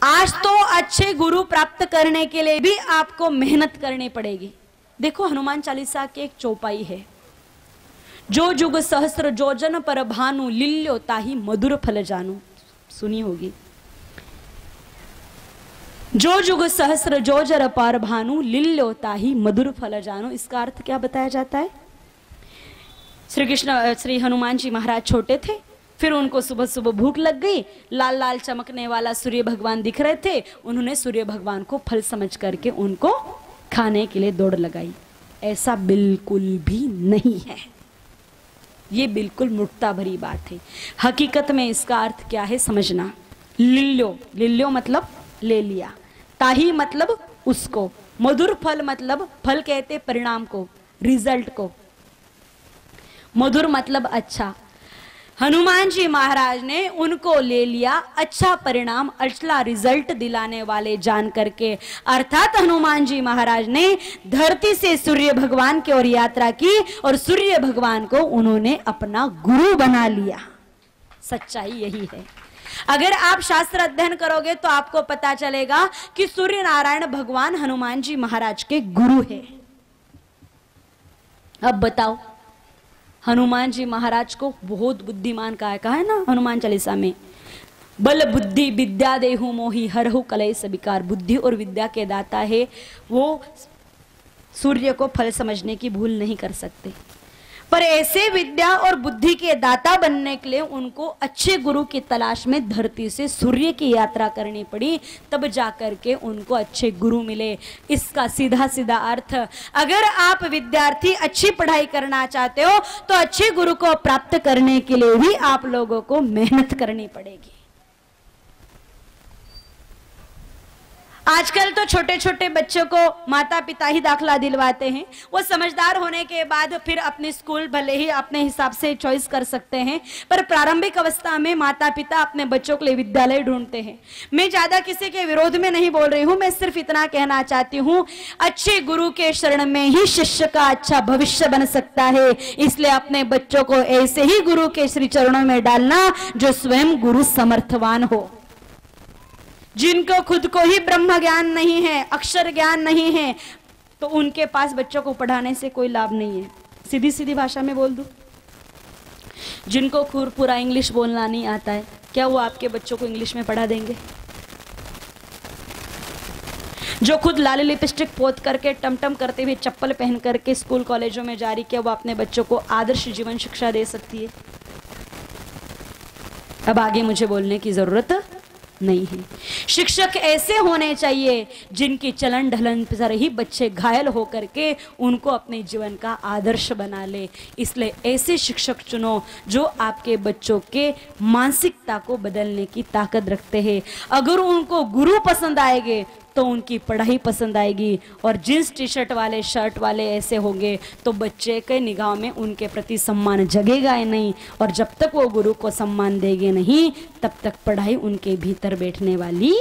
आज तो अच्छे गुरु प्राप्त करने के लिए भी आपको मेहनत करनी पड़ेगी। देखो हनुमान चालीसा की एक चौपाई है, जो जुग सहस्र जोजन पर भानु लील्यो ताही मधुर फल जानू, सुनी होगी। जो जुग सहस्र जोजर पर भानु लील्यो ताही मधुर फल जानू, इसका अर्थ क्या बताया जाता है? श्री हनुमान जी महाराज छोटे थे, फिर उनको सुबह सुबह भूख लग गई, लाल लाल चमकने वाला सूर्य भगवान दिख रहे थे, उन्होंने सूर्य भगवान को फल समझ करके उनको खाने के लिए दौड़ लगाई। ऐसा बिल्कुल भी नहीं है, ये बिल्कुल मूर्खता भरी बात है। हकीकत में इसका अर्थ क्या है समझना। लिल्यो, लिल्यो मतलब ले लिया, ताही मतलब उसको, मधुर फल मतलब फल कहते परिणाम को, रिजल्ट को, मधुर मतलब अच्छा। हनुमान जी महाराज ने उनको ले लिया, अच्छा परिणाम, अच्छा रिजल्ट दिलाने वाले जान करके। अर्थात हनुमान जी महाराज ने धरती से सूर्य भगवान की ओर यात्रा की और सूर्य भगवान को उन्होंने अपना गुरु बना लिया। सच्चाई यही है। अगर आप शास्त्र अध्ययन करोगे तो आपको पता चलेगा कि सूर्य नारायण भगवान हनुमान जी महाराज के गुरु है। अब बताओ, हनुमान जी महाराज को बहुत बुद्धिमान कहा है ना हनुमान चालीसा में, बल बुद्धि विद्या देहु मोहि हरहु कलेश विकार। बुद्धि और विद्या के दाता है वो, सूर्य को फल समझने की भूल नहीं कर सकते। पर ऐसे विद्या और बुद्धि के दाता बनने के लिए उनको अच्छे गुरु की तलाश में धरती से सूर्य की यात्रा करनी पड़ी, तब जाकर के उनको अच्छे गुरु मिले। इसका सीधा सीधा अर्थ, अगर आप विद्यार्थी अच्छी पढ़ाई करना चाहते हो तो अच्छे गुरु को प्राप्त करने के लिए भी आप लोगों को मेहनत करनी पड़ेगी। आजकल तो छोटे छोटे बच्चों को माता पिता ही दाखला दिलवाते हैं। वो समझदार होने के बाद फिर अपने स्कूल भले ही अपने हिसाब से चॉइस कर सकते हैं, पर प्रारंभिक अवस्था में माता पिता अपने बच्चों के लिए विद्यालय ढूंढते हैं। मैं ज्यादा किसी के विरोध में नहीं बोल रही हूँ, मैं सिर्फ इतना कहना चाहती हूँ, अच्छे गुरु के शरण में ही शिष्य का अच्छा भविष्य बन सकता है। इसलिए अपने बच्चों को ऐसे ही गुरु के श्री चरणों में डालना जो स्वयं गुरु समर्थवान हो। जिनको खुद को ही ब्रह्म ज्ञान नहीं है, अक्षर ज्ञान नहीं है, तो उनके पास बच्चों को पढ़ाने से कोई लाभ नहीं है। सीधी सीधी भाषा में बोल दूं, जिनको खुद पूरा इंग्लिश बोलना नहीं आता है, क्या वो आपके बच्चों को इंग्लिश में पढ़ा देंगे? जो खुद लाली लिपस्टिक पोत करके टमटम करते हुए चप्पल पहन करके स्कूल कॉलेजों में जा रही, क्या वो अपने बच्चों को आदर्श जीवन शिक्षा दे सकती है? अब आगे मुझे बोलने की जरूरत नहीं है। शिक्षक ऐसे होने चाहिए जिनकी चलन ढलन पर ही बच्चे घायल होकर के उनको अपने जीवन का आदर्श बना ले। इसलिए ऐसे शिक्षक चुनो जो आपके बच्चों के मानसिकता को बदलने की ताकत रखते हैं। अगर उनको गुरु पसंद आएंगे तो उनकी पढ़ाई पसंद आएगी, और जींस टी शर्ट वाले शर्ट वाले ऐसे होंगे तो बच्चे के निगाह में उनके प्रति सम्मान जगेगा ही नहीं, और जब तक वो गुरु को सम्मान देंगे नहीं तब तक पढ़ाई उनके भीतर बैठने वाली